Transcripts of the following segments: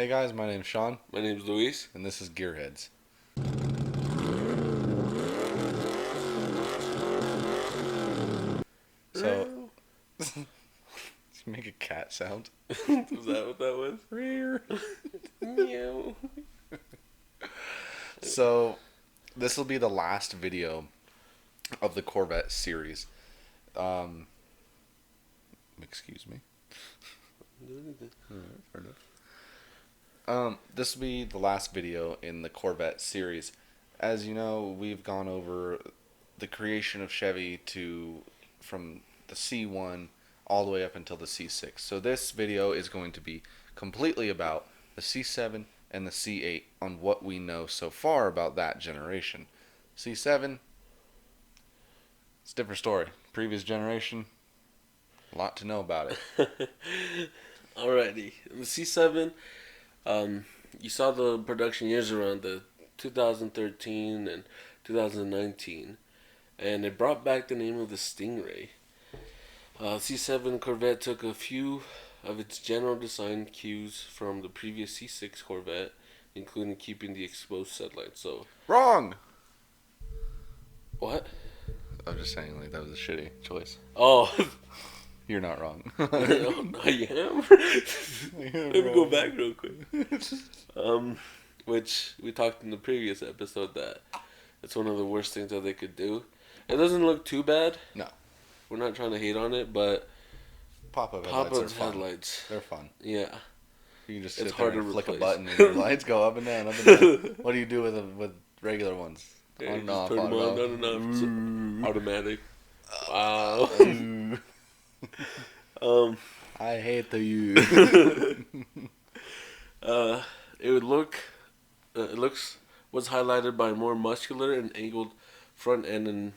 Hey guys, my name's Sean, My name's Luis. and this is Gearheads. So, you make a cat sound. Was that what that was? Meow. So, this will be the last video of the Corvette series. Excuse me. Fair enough. This will be the last video in the Corvette series. As you know, we've gone over the creation of Chevy from the C1 all the way up until the C6. So this video is going to be completely about the C7 and the C8 on what we know so far about that generation. C7, it's a different story. Previous generation, a lot to know about it. Alrighty. The C7, you saw the production years around the 2013 and 2019, and it brought back the name of the Stingray. C7 Corvette took a few of its general design cues from the previous C6 Corvette, including keeping the exposed headlights. So Wrong! what? I'm just saying, like, that was a shitty choice. Oh, You're not wrong. I am. Let me go back real quick. Which we talked in the previous episode that it's one of the worst things that they could do. It doesn't look too bad. No. We're not trying to hate on it, but Pop-up pop-up headlights are fun. headlights. They're fun. Yeah. You can just It's sit there hard and to flick a replace. button and your lights go up and down, up and down. What do you do with regular ones? Yeah, On you and just off, turn on them and on, off. on and off. It's automatic. Wow. Ooh. I hate the you. It would look. Was highlighted by more muscular and angled front end and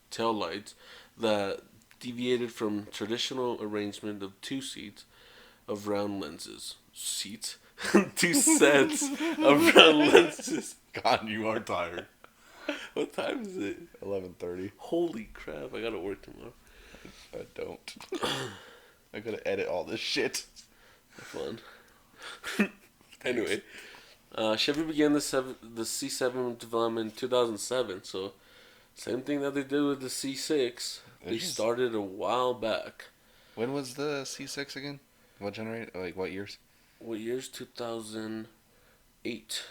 tail lights that deviated from traditional arrangement of two seats of round lenses. Seats? Two sets of round lenses. God, you are tired. What time is it? 11:30. Holy crap, I gotta work tomorrow. I don't. I gotta edit all this shit. Fun. Anyway, Chevy began the C7 development in 2007, so same thing that they did with the C6. They started a while back. When was the C6 again? What generation? Like, what years? What years? 2008.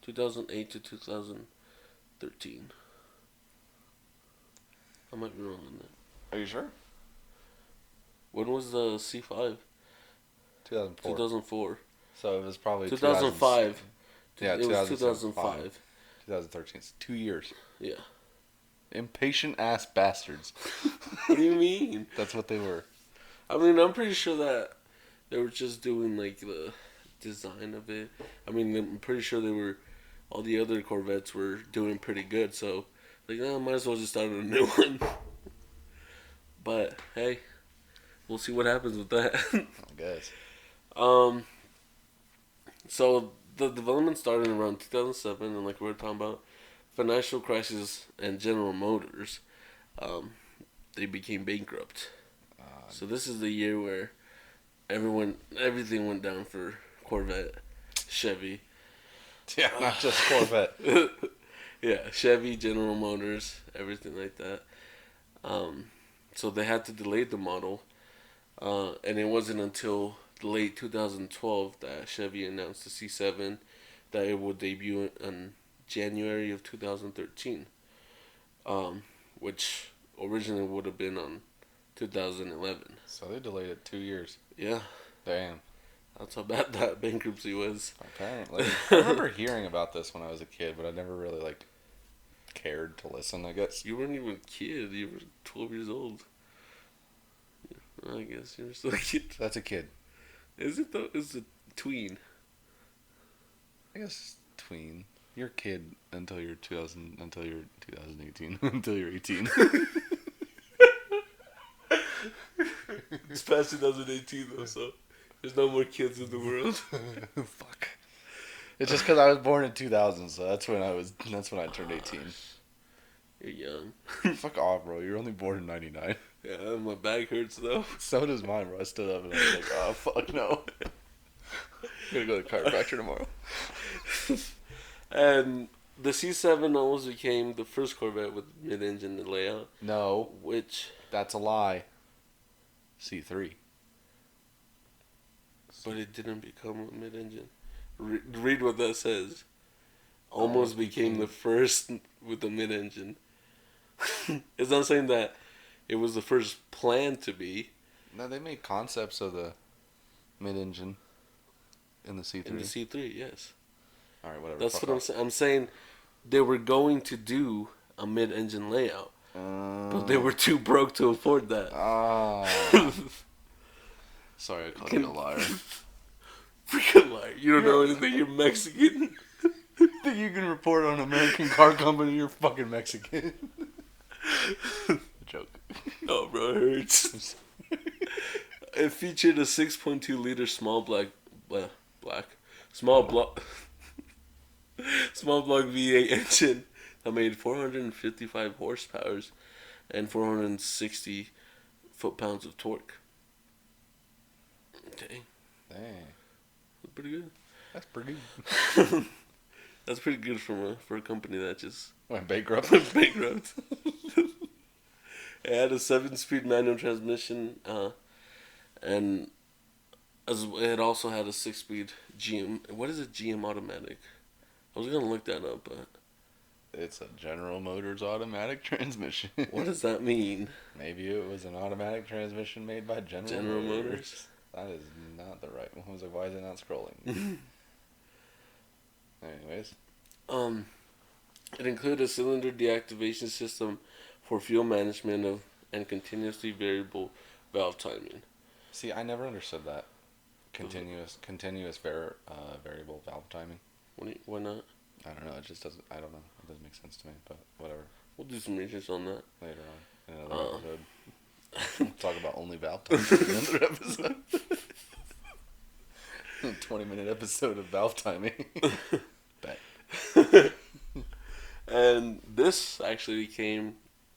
2008 to 2013. I might be wrong on that. Are you sure? When was the C5? 2004. 2004. So it was probably 2005. Yeah, it was 2005. 2013. It's 2 years. Yeah. Impatient ass bastards. What do you mean? That's what they were. I mean, I'm pretty sure that they were just doing like the design of it. I mean, I'm pretty sure all the other Corvettes were doing pretty good. So, like, might as well just start a new one. But hey, we'll see what happens with that. I guess. So the development started around 2007, and like we were talking about, financial crisis and General Motors, they became bankrupt. So this is the year where everything went down for Corvette, Chevy. Yeah, not just Corvette. Yeah, Chevy, General Motors, everything like that. So they had to delay the model, and it wasn't until late 2012 that Chevy announced the C7 that it would debut in January of 2013, which originally would have been on 2011. So they delayed it 2 years. Yeah. Damn. That's how bad that bankruptcy was. Apparently. I remember hearing about this when I was a kid, but I never really, cared to listen, I guess. You weren't even a kid. You were 12 years old. I guess you're still a kid. That's a kid. Is it though? It's a tween. I guess tween. You're a kid until you're 2018. Until you're 18. It's past 2018 though, so there's no more kids in the world. Fuck. It's just because I was born in 2000, so that's when I turned 18. You're young. Fuck off, bro. You're only born in 99. Yeah, my back hurts though. So does mine, bro. I stood up and I was like, oh, fuck no. Gonna go to the chiropractor tomorrow. And the C7 almost became the first Corvette with mid-engine layout. No, Which, that's a lie. C3. but it didn't become a mid-engine. Read what that says. Almost became the first with the mid-engine. It's not saying that it was the first plan to be. No, they made concepts of the mid-engine in the C3. In the C3, yes. All right, whatever. That's what I'm saying. I'm saying they were going to do a mid-engine layout, but they were too broke to afford that. Sorry, I called you a liar. Freaking liar. You don't know anything. You're Mexican. Think you can report on an American car company? You're fucking Mexican. Joke. Oh, bro, it hurts. It featured a 6.2 liter small block V8 engine that made 455 horsepower and 460 foot-pounds of torque. Okay. Dang. That's pretty good. That's pretty good. That's pretty good for a company that just Went bankrupt. bankrupt. It had a 7-speed manual transmission, and it also had a 6-speed GM. What is a GM automatic? I was gonna look that up, but It's a General Motors automatic transmission. what does that mean? Maybe it was an automatic transmission made by General Motors. That is not the right one. I was like, why is it not scrolling? Anyways. It included a cylinder deactivation system for fuel management and continuously variable valve timing. See, I never understood that. Continuous variable valve timing. Why not? I don't know. It just doesn't. I don't know. It doesn't make sense to me. But whatever. We'll do some research on that Later on in another episode. We'll talk about only valve timing in another episode. 20-minute episode of valve timing. Bet. And this actually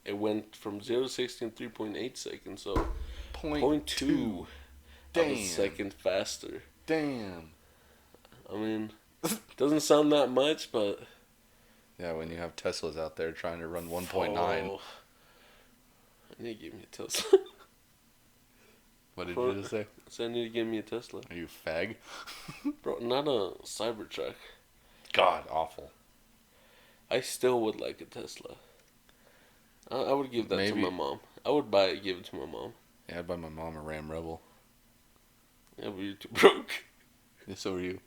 it went from 0 to 60 in 3.8 seconds, so 0.2 of a second faster. Damn. I mean, doesn't sound that much, but... Yeah, when you have Teslas out there trying to run 1.9. Oh, I need to give me a Tesla. What did you just say? So I need to give me a Tesla. Are you fag? Bro, not a Cybertruck. God, awful. I still would like a Tesla. I would give that to my mom. I would give it to my mom. Yeah, I'd buy my mom a Ram Rebel. Yeah, but you're too broke. Yeah, so are you.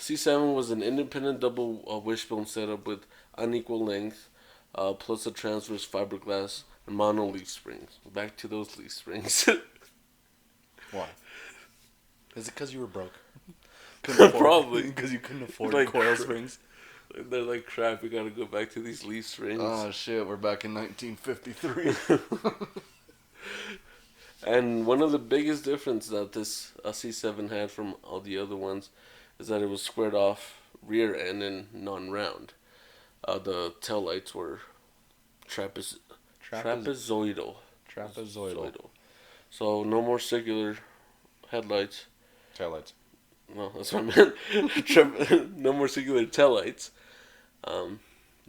C7 was an independent double wishbone setup with unequal length, plus a transverse fiberglass and mono leaf springs. Back to those leaf springs. Why? Is it because you were broke? Probably. Because you couldn't afford Like coil springs? They're like, crap, we gotta go back to these leaf springs. Oh shit, we're back in 1953. And one of the biggest difference that this C7 had from all the other ones is that it was squared off rear end and non-round. The taillights were trapezoidal. Trapezoidal. So no more circular headlights. Taillights. No, that's what I meant. No more circular taillights.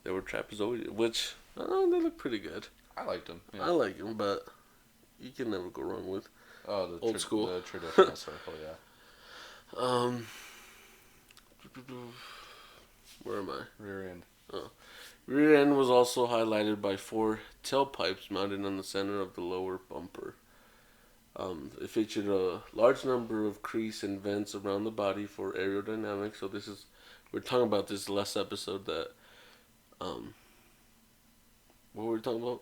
They were trapezoidal, which they look pretty good. I liked them. Yeah. I like them, but you can never go wrong with the old school. The traditional circle, yeah. Where am I? Rear end. Oh. Rear end was also highlighted by 4 tailpipes mounted on the center of the lower bumper. It featured a large number of crease and vents around the body for aerodynamics. So we're talking about this last episode that, what were we talking about?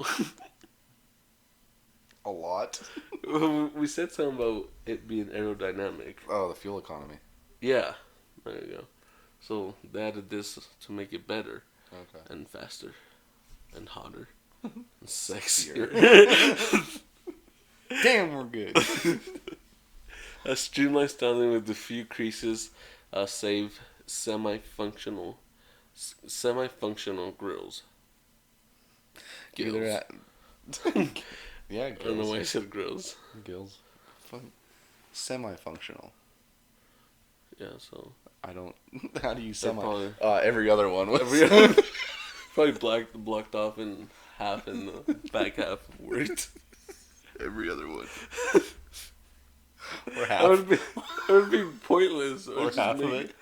A lot. We said something about it being aerodynamic. Oh, the fuel economy. Yeah, there you go. So they added this to make it better. Okay. And faster. And hotter. And sexier. Damn, we're good. A streamlined styling with a few creases save semi-functional grills. Either Gills. yeah, I don't know why I gills. said grills. Gills. Semi-functional. Yeah, so I don't. How do you they're semi? probably Every other one was. every other, probably blocked off in half, and the back half worked. Every other one. Or That half. would be pointless. Or just half of make it.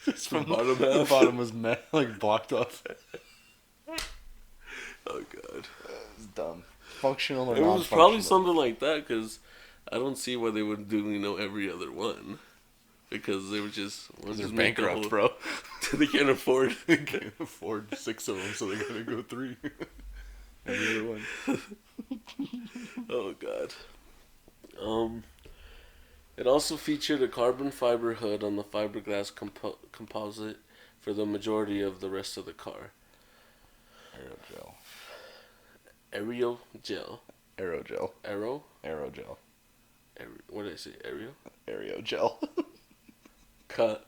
Just The from bottom the half. bottom was like blocked off. Oh god. It's dumb. Functional or It was non-functional. probably something like that because I don't see why they would do every other one, because they were just They're make a bankrupt, whole- bro. They can't afford. They can't afford 6 of them, so they're gonna go 3. Every other one. Oh god. It also featured a carbon fiber hood on the fiberglass composite for the majority of the rest of the car. Aerogel. Aerial gel. Aerogel. Aero? Aerogel. What did I say? Aerial? Aerogel. Cut.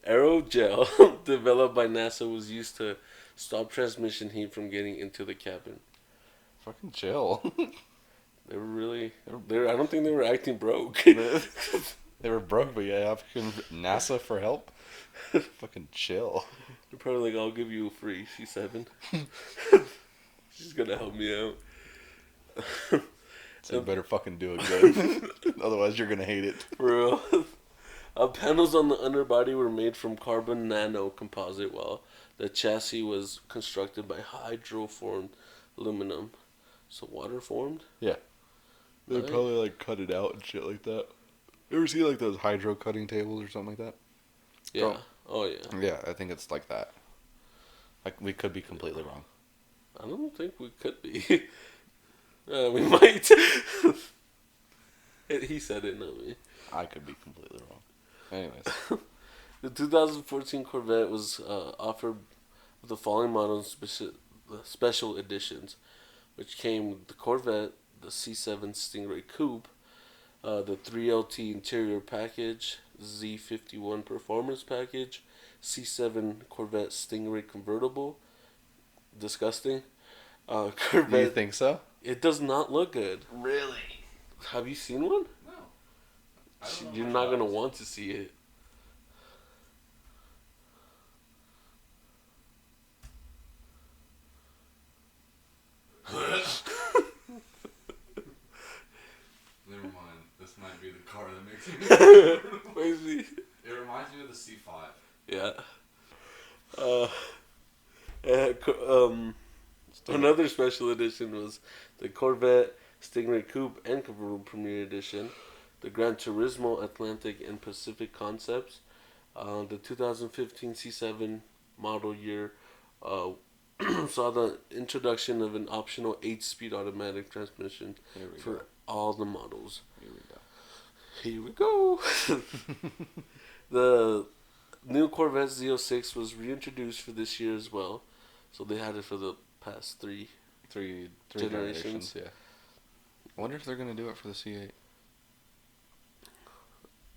Aerogel, developed by NASA, was used to stop transmission heat from getting into the cabin. Fucking chill. They were really. I don't think they were acting broke. They were broke, but yeah, asking NASA for help. Fucking chill. They're probably like, I'll give you a free C7. She's gonna help me out. So you better fucking do it good. Otherwise, you're gonna hate it. For real. Panels on the underbody were made from carbon nano composite, while the chassis was constructed by hydroformed aluminum. So water formed? Yeah. They'd Right. probably like cut it out and shit like that. You ever see like those hydro cutting tables or something like that? Yeah. Oh yeah. Yeah, I think it's like that. Like we could be completely wrong. I don't think we could be. We might. He said it, not me. I could be completely wrong. Anyways, The 2014 Corvette was offered with the following models, special editions, which came with the Corvette, the C7 Stingray Coupe, the 3LT interior package, Z51 performance package, C7 Corvette Stingray convertible. Disgusting. do you Corvette. think so? It does not look good. Really? Have you seen one? No. You're not gonna want to see it. Never mind. This might be the car that makes me. Crazy. It reminds me of the C5. Yeah. Another special edition was the Corvette Stingray Coupe and Convertible Premier Edition, the Gran Turismo Atlantic and Pacific Concepts, the 2015 C7 model year saw the introduction of an optional 8-speed automatic transmission Here we for go. all the models. Here we go. Here we go. The new Corvette Z06 was reintroduced for this year as well, so they had it for the past three Three generations. generations. Yeah. I wonder if they're gonna do it for the C8.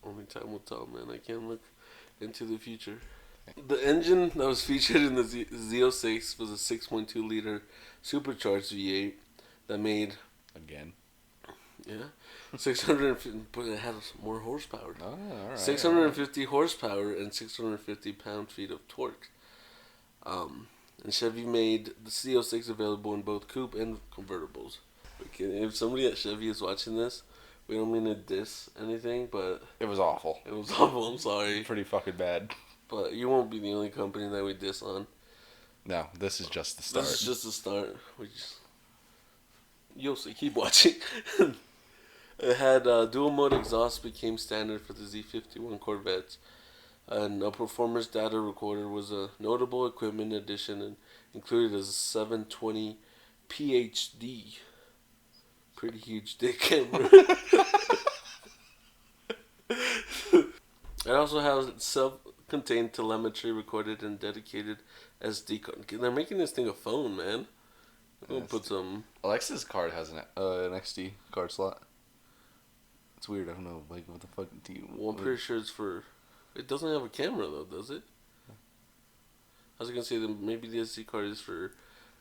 Only time will tell, man. I can't look into the future. The engine that was featured in the Z06 was a 6.2 liter supercharged V8 that made Again. 650, but it had more horsepower. Oh, all right. 650 horsepower and 650 pound-feet of torque. And Chevy made the C06 available in both coupe and convertibles. Okay, if somebody at Chevy is watching this, we don't mean to diss anything, but It was awful. it was awful. I'm sorry, Pretty fucking bad. but you won't be the only company that we diss on. No, this is just the start. This is just the start. You'll see. Keep watching. It had dual mode exhaust became standard for the Z51 Corvettes, and a performance data recorder was a notable equipment addition and included a 720 PhD. Pretty huge dick camera. It also has self-contained telemetry recorded and dedicated SD card. They're making this thing a phone, man. I'm gonna put some. Alexa's card has an XD card slot. It's weird. I don't know. Like, what the fuck do you? Well, I'm pretty sure it's for. It doesn't have a camera though, does it? I was gonna say that maybe the SD card is for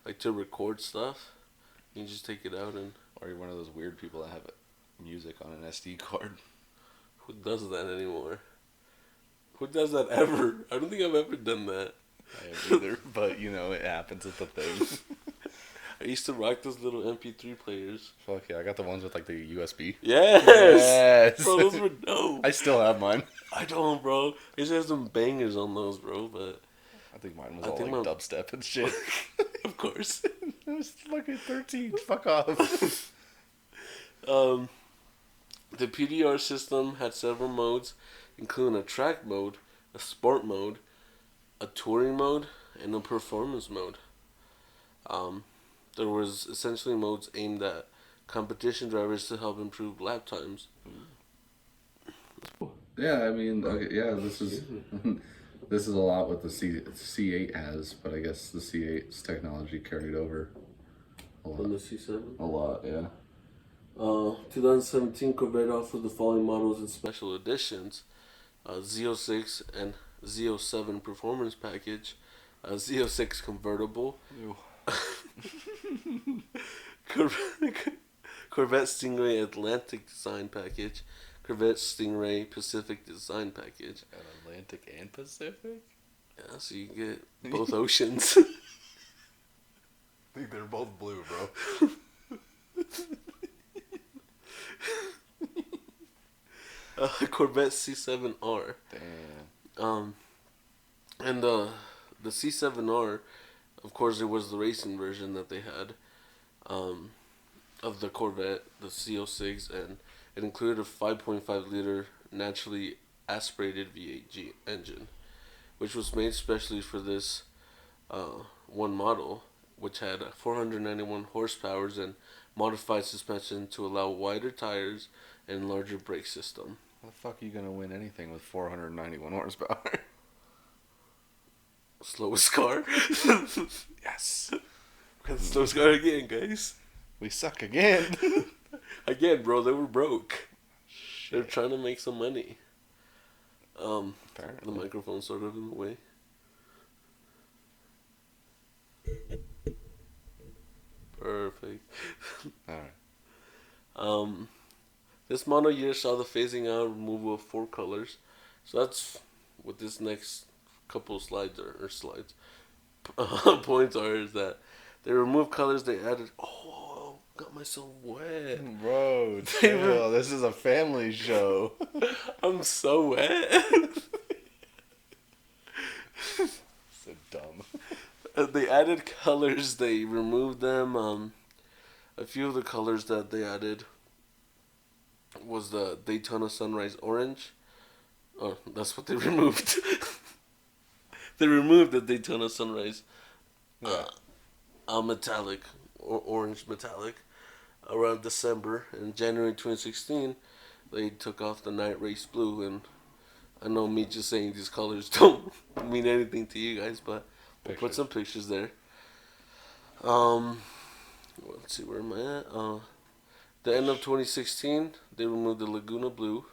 like to record stuff. You can just take it out and. Or you're one of those weird people that have music on an SD card. Who does that anymore? Who does that ever? I don't think I've ever done that. I haven't either, but you know, it happens. It's a thing. I used to rock those little MP3 players. Fuck yeah, I got the ones with like the USB. Yes! Yes! Bro, those were dope. I still have mine. I don't, bro. I used to have some bangers on those, bro, but... I think mine was all like dubstep and shit. Of course. I was fucking 13. Fuck off. The PDR system had several modes, including a track mode, a sport mode, a touring mode, and a performance mode. There was essentially modes aimed at competition drivers to help improve lap times. Yeah, I mean, okay, yeah, this is this is a lot what the C8 has, but I guess the C8's technology carried over a lot. From the C7? A lot, yeah. 2017 Corvette offered the following models in special editions: Z06 and Z07 Performance Package, Z06 Convertible, Corvette Stingray Atlantic Design Package, Corvette Stingray Pacific Design Package. Atlantic and Pacific? Yeah, so you get both oceans. I think they're both blue, bro. Corvette C7R. Damn. And the C7R, of course, it was the racing version that they had of the Corvette, the C06, and it included a 5.5 liter naturally aspirated V8 engine, which was made specially for this one model, which had 491 horsepower and modified suspension to allow wider tires and larger brake system. How the fuck are you gonna win anything with 491 horsepower? Slowest car? Yes. We got the slowest car again, guys. We suck again. Again, bro, they were broke. Shit. They're trying to make some money. Apparently. The microphone sort of in the way. Perfect. Alright. This model year saw the phasing out and removal of 4 colors. So that's what this next couple of slides or slides points are, is that they removed colors, they added. Oh, got myself wet, Bro, chill. This is a family show. I'm so wet. So dumb. They added colors, they removed them. A few of the colors that they added was the Daytona Sunrise Orange. Oh, that's what they removed. They removed the Daytona Sunrise metallic, or orange metallic, around December. In January 2016, they took off the Night Race Blue, and I know me just saying these colors don't mean anything to you guys, but we'll put some pictures there. Let's see, where am I at? The end of 2016, they removed the Laguna Blue,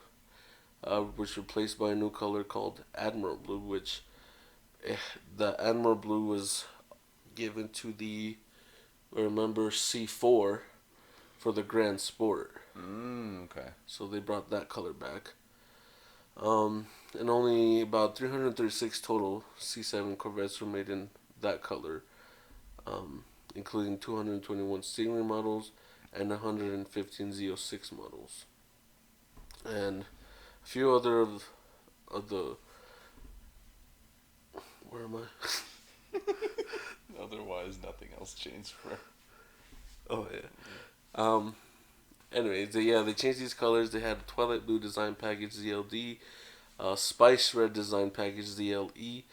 which replaced by a new color called Admiral Blue, which the Admiral Blue was given to the, remember, C4 for the Grand Sport. Okay. So they brought that color back. And only about 336 total C7 Corvettes were made in that color, including 221 Stingray models and 115 Z06 models. And a few other of the... Where am I? Otherwise, nothing else changed for. Oh, yeah. Anyways, they changed these colors. They had a Twilight Blue design package, ZLD, Spice Red design package, ZLE,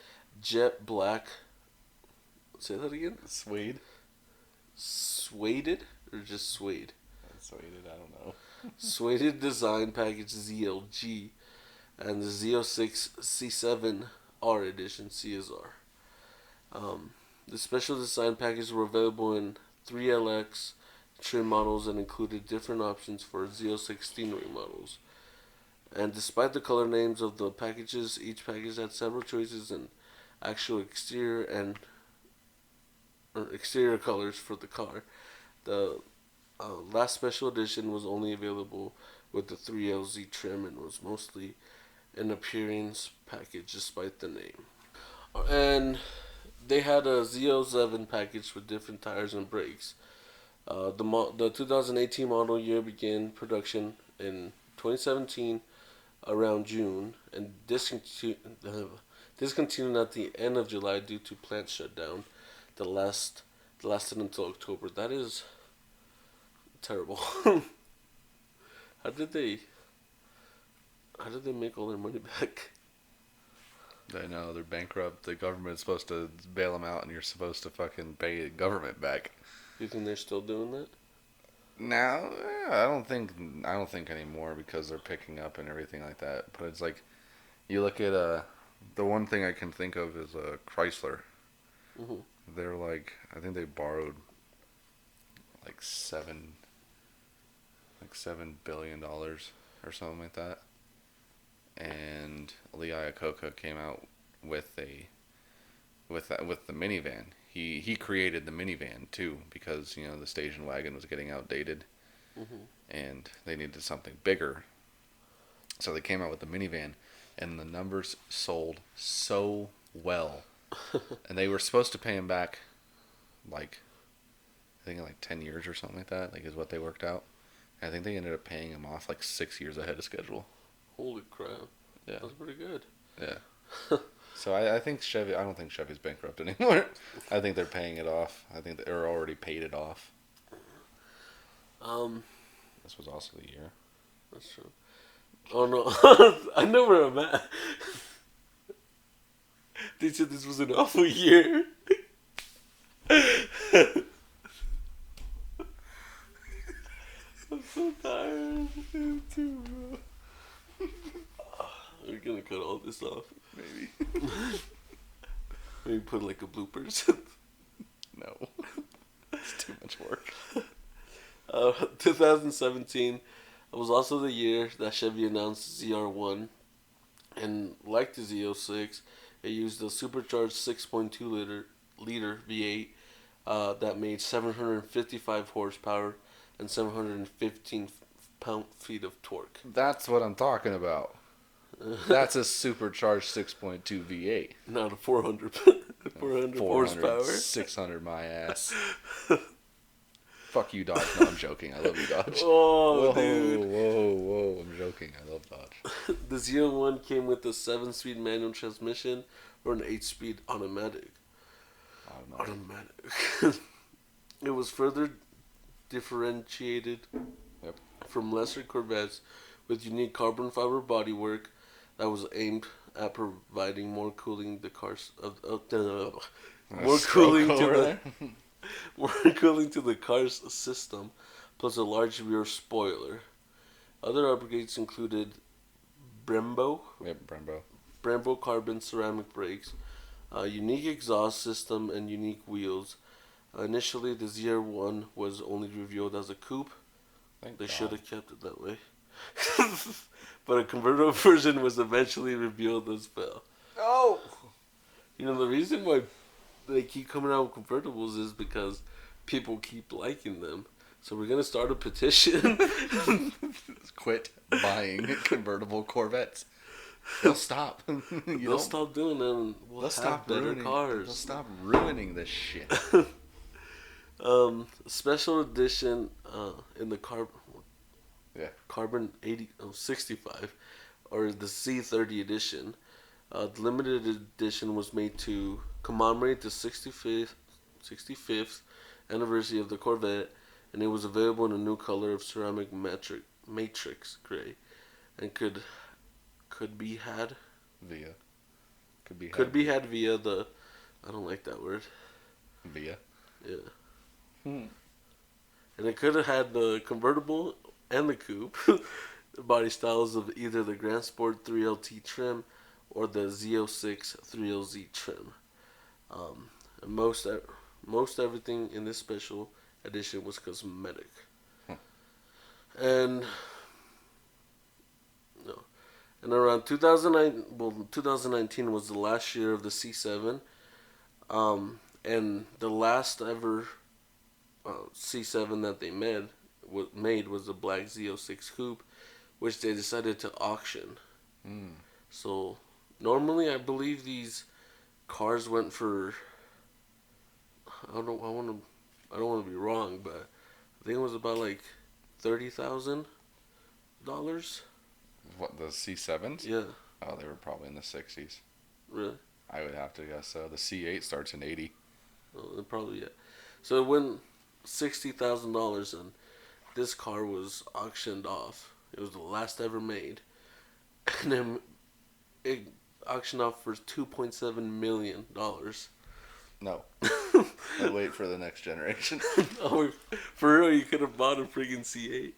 Jet Black. Say that again? Suede? Sueded? Or just suede? Sueded, I don't know. Sueded design package, ZLG, and the Z06 C7R edition, CSR. The special design packages were available in 3LX trim models and included different options for Z06 Stingray models. And despite the color names of the packages, each package had several choices in actual exterior colors for the car. The last special edition was only available with the 3LZ trim and was mostly an appearance package despite the name. And they had a Z07 package with different tires and brakes. The 2018 model year began production in 2017 around June and discontinued at the end of July due to plant shutdown that lasted until October. That is terrible. how did they how did they make all their money back? I know they're bankrupt. The government's supposed to bail them out, and you're supposed to fucking pay the government back. You think they're still doing that? Now, I don't think anymore because they're picking up and everything like that. But it's like you look at the one thing I can think of is Chrysler. Mm-hmm. They're like, I think they borrowed like $7 billion or something like that. And Lee Iacocca came out with the minivan. He created the minivan too because the station wagon was getting outdated, Mm-hmm. and they needed something bigger. So they came out with the minivan, and the numbers sold so well, and they were supposed to pay him back, like I think in like 10 years or something like that. Like is what they worked out. And I think they ended up paying him off like 6 years ahead of schedule. Holy crap! Yeah, That's pretty good. yeah. So I think Chevy. I don't think Chevy's bankrupt anymore. I think they're paying it off. I think they're already paid it off. This was also the year. That's true. Oh no, I know where I'm at. They said this was an awful year. I'm so tired. Me too, bro. We're gonna cut all this off. Maybe. Maybe put like a bloopers. No. It's too much work. 2017 was also the year that Chevy announced ZR1, and like the Z06, it used a supercharged 6.2 liter V8 that made 755 horsepower and 715 pound-feet of torque. That's what I'm talking about. That's a supercharged 6.2 V8. Not a 400 horsepower. 600 my ass. Fuck you, Dodge. No, I'm joking. I love you, Dodge. Oh, whoa, dude. Whoa. I'm joking. I love Dodge. The Z01 came with a 7-speed manual transmission or an 8-speed automatic. Automatic. It was further differentiated from lesser Corvettes with unique carbon fiber bodywork that was aimed at providing more cooling the cars more cooling to the car's system, plus a large rear spoiler. Other upgrades included Brembo carbon ceramic brakes, a unique exhaust system, and unique wheels. Initially, the ZR1 was only revealed as a coupe. They should have kept it that way. But a convertible version was eventually revealed as well. Oh! The reason why they keep coming out with convertibles is because people keep liking them. So we're going to start a petition. Quit buying convertible Corvettes. They'll stop. They'll stop doing them and we'll have stop better cars. They'll stop ruining this shit. Special edition in the Carbon 65, or the C30 edition. The limited edition was made to commemorate the 65th anniversary of the Corvette, and it was available in a new color of ceramic matrix gray, and could be had via the, I don't like that word. Via. Yeah. And it could have had the convertible and the coupe body styles of either the Grand Sport 3LT trim or the Z06 3LZ trim. And most everything in this special edition was cosmetic. And And around 2019 was the last year of the C7. And the last ever C7 that they made was the black Z06 coupe, which they decided to auction. Mm. So normally, I believe these cars went for I don't want to be wrong, but I think it was about like $30,000. What, the C7s? Yeah, Oh, they were probably in the 60s. really. I would have to guess so. The C8 starts in 80. Oh, probably yeah. So it went $60,000, and this car was auctioned off. It was the last ever made, and then it auctioned off for $2.7 million. No. I'd wait for the next generation. Oh, for real, you could have bought a freaking C8.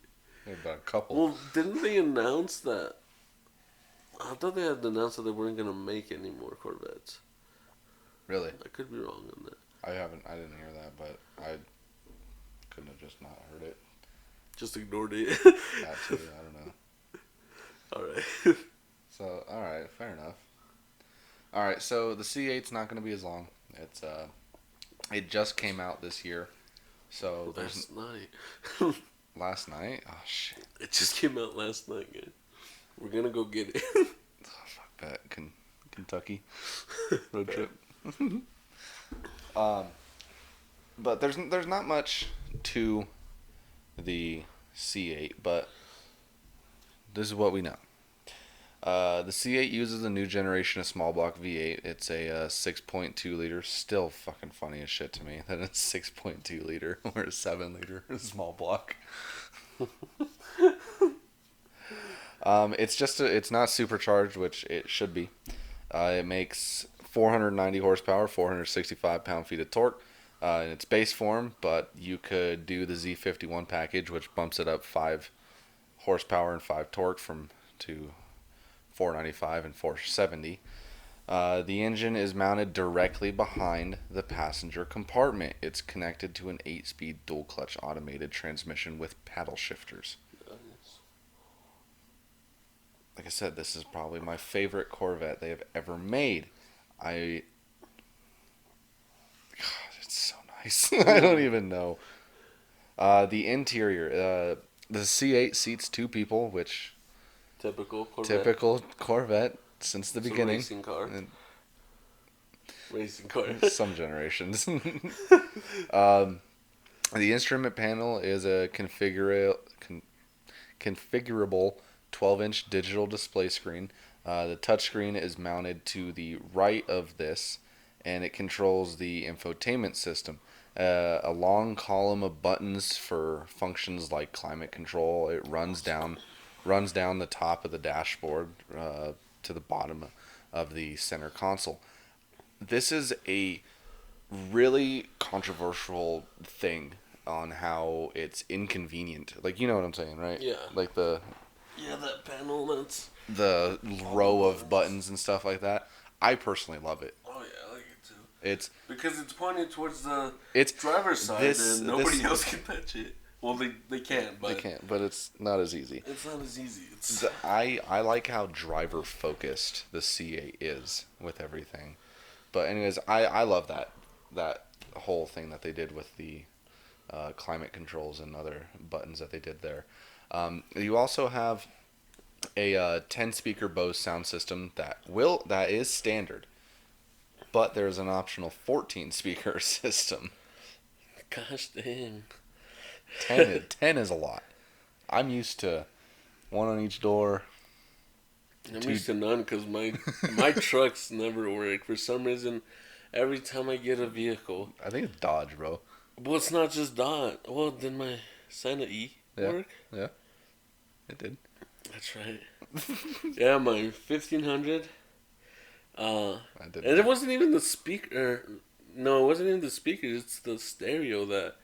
Maybe about a couple. Well, didn't they announce that? I thought they had announced that they weren't gonna make any more Corvettes. Really? I could be wrong on that. I didn't hear that, but I couldn't have just not heard it. Just ignored it. Actually, I don't know. All right. So, alright, fair enough. Alright, so the C8's not going to be as long. It just came out this year. So, there's... Last night? Oh, shit. It just came out last night, man. We're gonna go get it. Oh, fuck that. Kentucky road trip. But there's not much to the C8, but this is what we know. The C8 uses a new generation of small block V8. It's a 6.2 liter. Still fucking funny as shit to me that it's 6.2 liter or a 7 liter small block. It's not supercharged, which it should be. It makes 490 horsepower, 465 pound-feet of torque in its base form, but you could do the Z51 package, which bumps it up 5 horsepower and 5 torque to 495 and 470. The engine is mounted directly behind the passenger compartment. It's connected to an 8-speed dual-clutch automated transmission with paddle shifters. Like I said, this is probably my favorite Corvette they have ever made. God, it's so nice. I don't even know. The interior, the C8 seats 2 people, which Typical Corvette since the beginning. Racing car. And Racing car. some generations. The instrument panel is a configurable 12-inch digital display screen. The touchscreen is mounted to the right of this, and it controls the infotainment system. A long column of buttons for functions like climate control. It runs down the top of the dashboard to the bottom of the center console. This is a really controversial thing on how it's inconvenient. Like, you know what I'm saying, right? Yeah. Like that panel, that's... the row of buttons and stuff like that. I personally love it. Oh, yeah, I like it, too. It's... Because it's pointed towards the It's driver's side, and nobody else can touch it. Well, they can, but... They can't, but it's not as easy. It's not as easy. I like how driver-focused the C8 is with everything. But anyways, I love that whole thing that they did with the climate controls and other buttons that they did there. You also have a 10-speaker Bose sound system that is standard, but there's an optional 14-speaker system. Gosh dang. 10 is a lot. I'm used to one on each door. I'm used to none because my trucks never work. For some reason, every time I get a vehicle... I think it's Dodge, bro. Well, it's not just Dodge. Well, did my Santa E work? Yeah, it did. That's right. Yeah, my 1500. I did. And it wasn't even the speaker. No, it wasn't even the speaker. It's the stereo that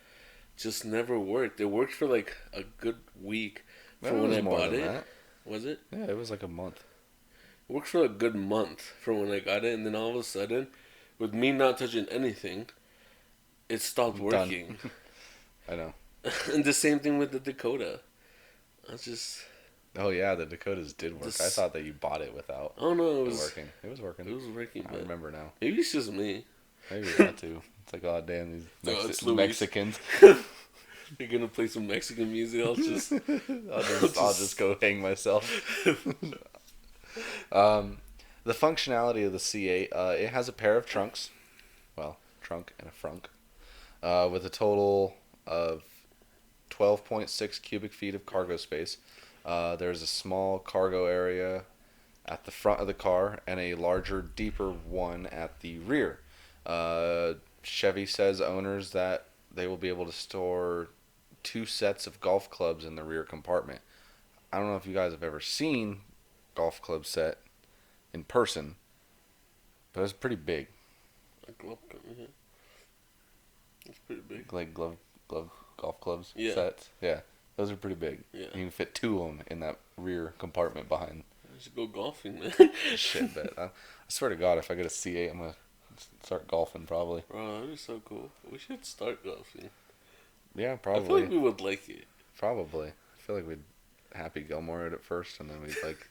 just never worked. It worked for like a good week from when I bought it. That. Was it? Yeah, it was like a month. It worked for a good month from when I got it, and then all of a sudden, with me not touching anything, it stopped working. I know. And the same thing with the Dakota. I was just... Oh yeah, the Dakotas did work. I This, thought that you bought it without oh no, it working. It was working. it was working, I but remember now. maybe it's just me. Maybe that too. It's like, oh damn, these No, it's Luis. Mexicans. You're gonna play some Mexican music. I'll just, I'll just go hang myself. Um, the functionality of the C8, it has a pair of trunks. Well, trunk and a frunk. With a total of 12.6 cubic feet of cargo space. There's a small cargo area at the front of the car and a larger, deeper one at the rear. Chevy says owners that they will be able to store 2 sets of golf clubs in the rear compartment. I don't know if you guys have ever seen golf club set in person, but it's pretty big. a glove gun, yeah. It's pretty big. Like glove golf clubs Yeah. sets. Yeah, those are pretty big. Yeah. You can fit 2 of them in that rear compartment behind. I should go golfing, man. Shit, bet. I swear to God, if I get a C8, I'm gonna start golfing probably. Bro, that'd be so cool. We should start golfing. Yeah, I feel probably. like we would like it. Probably. I feel like we'd Happy Gilmore it at first, and then we'd like.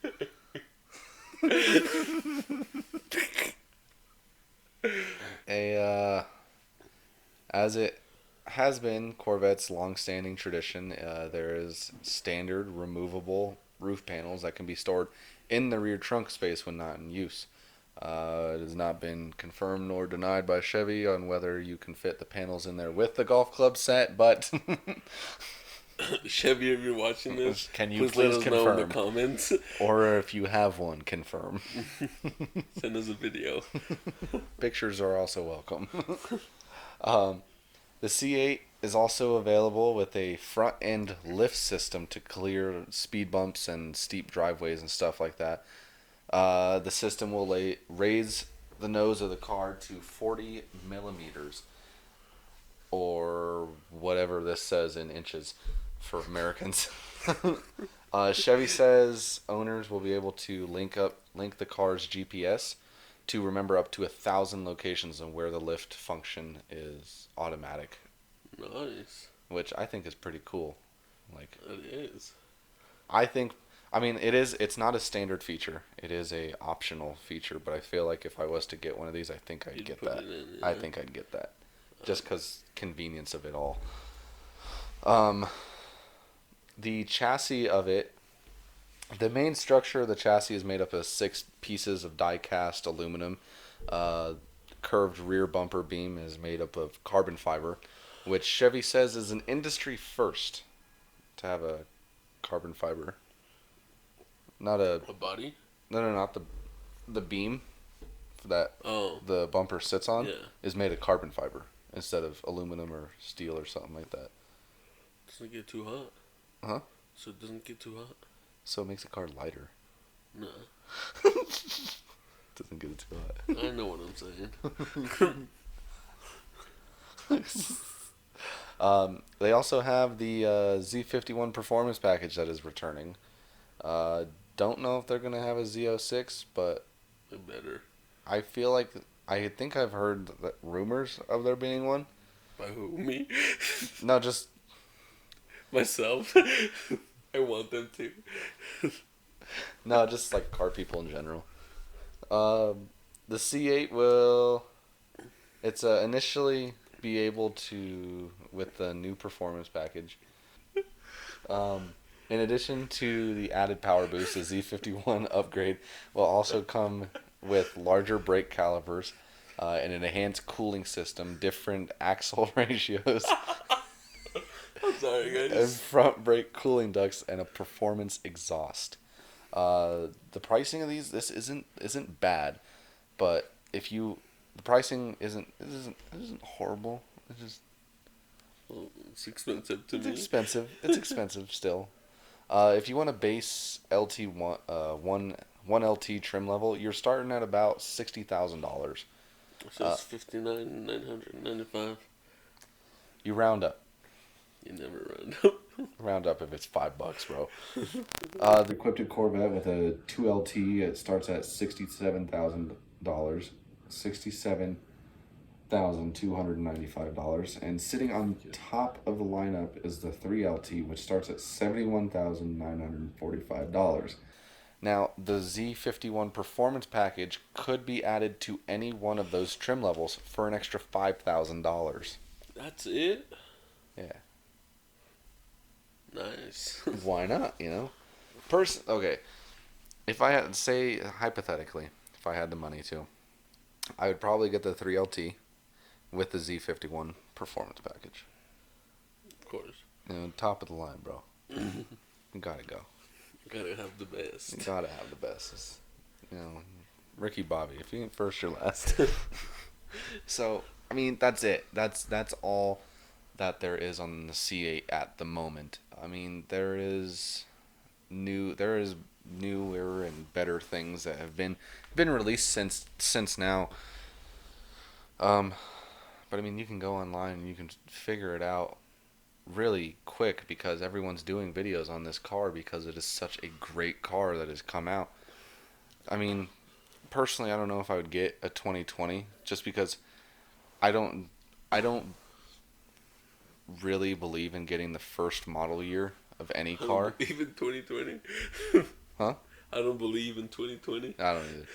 As it has been Corvette's long-standing tradition, there is standard removable roof panels that can be stored in the rear trunk space when not in use. It has not been confirmed nor denied by Chevy on whether you can fit the panels in there with the golf club set, but Chevy, if you're watching this, can you please let us know in the confirm? comments. Or if you have one, confirm. Send us a video. Pictures are also welcome. The C8 is also available with a front end lift system to clear speed bumps and steep driveways and stuff like that. The system will raise the nose of the car to 40 millimeters, or whatever this says in inches for Americans. Chevy says owners will be able to link the car's GPS to remember up to 1,000 locations and where the lift function is automatic, Nice. which I think is pretty cool. Like, It is. I mean, it is. It's not a standard feature. It is a optional feature. But I feel like if I was to get one of these, I think I'd You'd get put that. it in, I yeah. think I'd get that, just because convenience of it all. The chassis of it, the main structure of the chassis is made up of 6 pieces of die-cast aluminum. Curved rear bumper beam is made up of carbon fiber, which Chevy says is an industry first to have a carbon fiber. Not a body? No, not the beam that the bumper sits on Yeah. is made of carbon fiber instead of aluminum or steel or something like that. Doesn't get too hot. Huh? So it doesn't get too hot? So it makes the car lighter. No. Doesn't get it too hot. I know what I'm saying. They also have the Z51 performance package that is returning. Don't know if they're gonna have a Z06, but They better. I feel like I think I've heard that rumors of there being one. By who? Me? No, just Myself? I want them to. no, just like car people in general. The C8 will, it's initially be able to, with the new performance package. In addition to the added power boost, the Z51 upgrade will also come with larger brake calipers, and an enhanced cooling system, different axle ratios, I'm sorry, and guys. front brake cooling ducts, and a performance exhaust. The pricing of these, this isn't bad, but the pricing isn't horrible. It's just Well, it's expensive to it's me. expensive. It's expensive still. If you want a base LT one LT trim level, you're starting at about $60,000. So it's $59,995. You round up. You never run up. Round up if it's $5, bro. The equipped Corvette with a 2LT, it starts at $67,000. 67 $1,295. And sitting on top of the lineup is the 3LT, which starts at $71,945. Now, the Z51 Performance Package could be added to any one of those trim levels for an extra $5,000. That's it? Yeah. Nice. Why not, you know? Okay, if I had, say, hypothetically, if I had the money to, I would probably get the 3LT with the Z51 Performance Package. Of course. You know, top of the line, bro. You gotta go. Gotta have the best. You gotta have the best. You know, Ricky Bobby, if you ain't first, you're last. So, I mean, that's it. That's all that there is on the C8 at the moment. I mean, there is newer and better things that have been released since now. But I mean, you can go online and you can figure it out really quick because everyone's doing videos on this car because it is such a great car that has come out. I mean, personally, I don't know if I would get a 2020 just because I don't really believe in getting the first model year of any car. I don't believe in 2020. Huh? I don't believe in 2020. I don't either.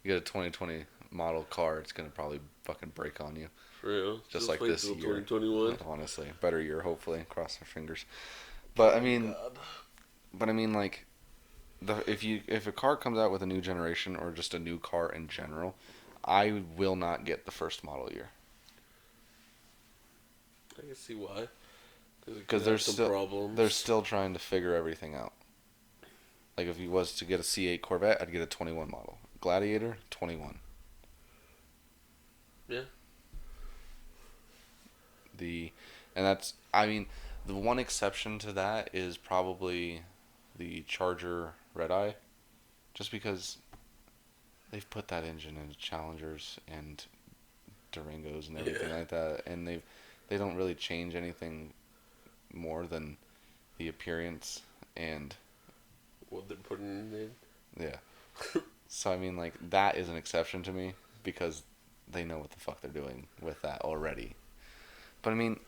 You get a 2020 model car, it's gonna probably fucking break on you. For real. Just like this year. 2021. Honestly, better year, hopefully. Cross our fingers. But I mean, like, if a car comes out with a new generation or just a new car in general, I will not get the first model year. I can see why. Because they're still trying to figure everything out. Like if you was to get a C8 Corvette, I'd get a 21 model. Gladiator, 21. Yeah. I mean, the one exception to that is probably the Charger Red Eye, just because they've put that engine into Challengers and Durangos and everything like that, and they don't really change anything more than the appearance and what they're putting in. Yeah. So I mean, like, that is an exception to me because they know what the fuck they're doing with that already. But I mean,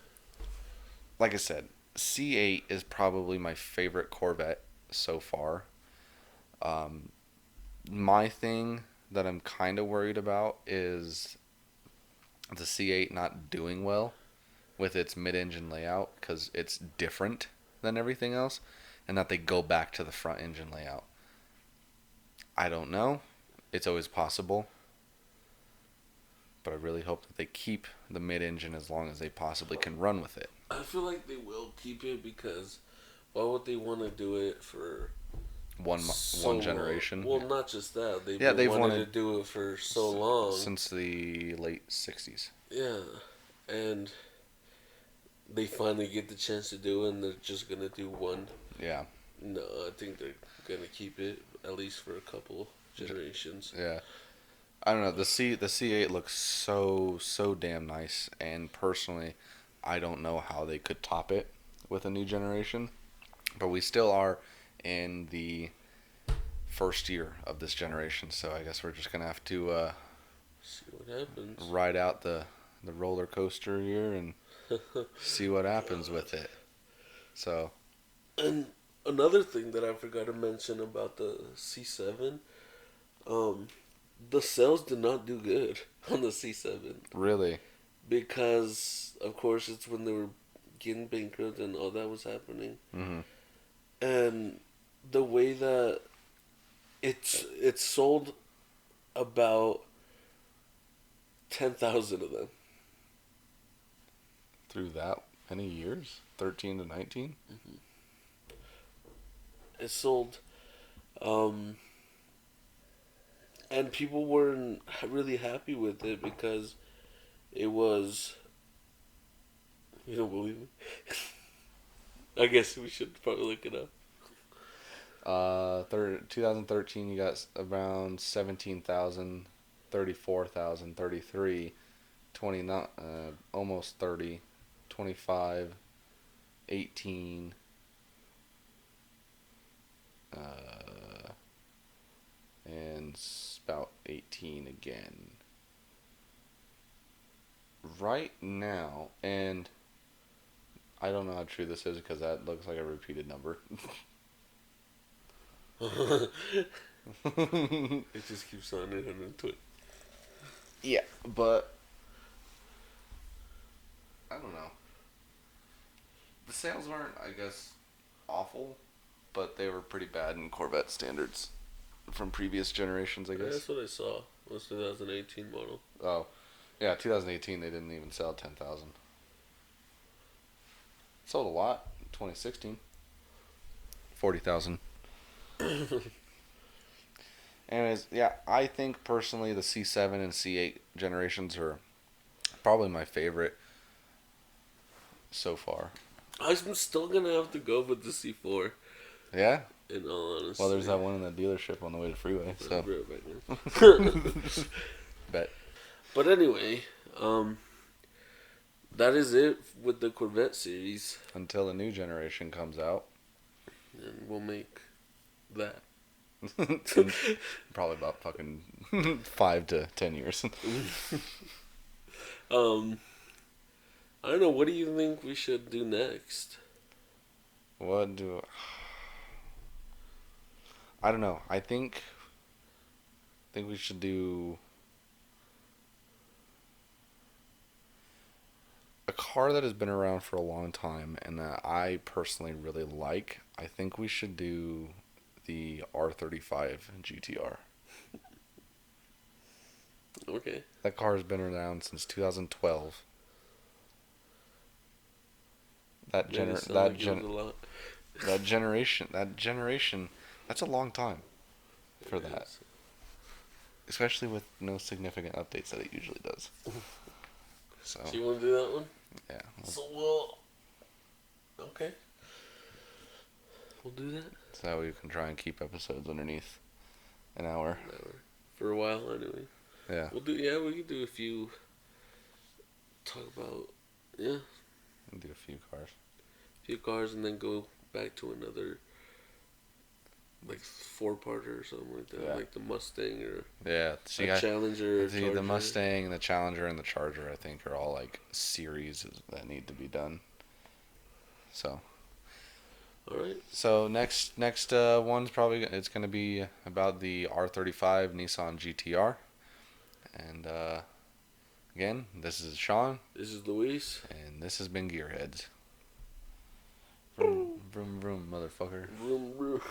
like I said, C8 is probably my favorite Corvette so far. My thing that I'm kind of worried about is the C8 not doing well with its mid-engine layout because it's different than everything else, and that they go back to the front engine layout. I don't know. It's always possible. But I really hope that they keep the mid-engine as long as they possibly can run with it. I feel like they will keep it because why would they want to do it for one generation? Well, not just that. They've wanted to do it for so long. Since the late 60s. Yeah. And they finally get the chance to do it and they're just going to do one. Yeah. No, I think they're going to keep it at least for a couple generations. Yeah. I don't know. The C8 looks so damn nice, and personally, I don't know how they could top it with a new generation. But we still are in the first year of this generation, so I guess we're just gonna have to see what happens. Ride out the roller coaster year and see what happens with it. So. And another thing that I forgot to mention about the C7, the sales did not do good on the C7. Really? Because, of course, it's when they were getting bankrupt and all that was happening. Mm-hmm. And the way that it sold about 10,000 of them. Through that many years? 13 to 19? Mm-hmm. It sold... and people weren't really happy with it because it was... You don't believe me? I guess we should probably look it up. 2013, you got around 17,000, 34,000, 33, 29, almost 30, 25, 18, and about 18 again. right now, and I don't know how true this is because that looks like a repeated number. It just keeps sounding into it. Yeah, but I don't know. The sales weren't, I guess, awful, but they were pretty bad in Corvette standards from previous generations, I guess. That's what I saw. It was 2018 model. Oh, yeah, 2018 they didn't even sell 10,000. Sold a lot. 2016, 40,000. Anyways, yeah, I think personally the C7 and C8 generations are probably my favorite so far. I'm still gonna have to go with the C4. Yeah. In all honesty. Well, there's that one in the dealership on the way to freeway. So. Bet. But anyway, that is it with the Corvette series. Until the new generation comes out. And we'll make that. Probably about fucking 5 to 10 years. I don't know. What do you think we should do next? What do I don't know. I think we should do a car that has been around for a long time and that I personally really like. I think we should do the R35 GTR. Okay. That car has been around since 2012. That generation, that's a long time for that. Especially with no significant updates that it usually does. So you want to do that one? Yeah. So okay. We'll do that. So we can try and keep episodes underneath an hour. For a while, anyway. Yeah. We can do a few. Talk about, We'll do a few cars. And then go back to another, like 4-parter or something like that. Yeah. Like the Mustang or Challenger. The The Mustang and the Challenger and the Charger, I think, are all like series that need to be done. So. All right. So next one's probably it's gonna be about the R35 Nissan GTR, and again, this is Sean. This is Luis. And this has been Gearheads. Vroom vroom vroom, motherfucker. Vroom vroom.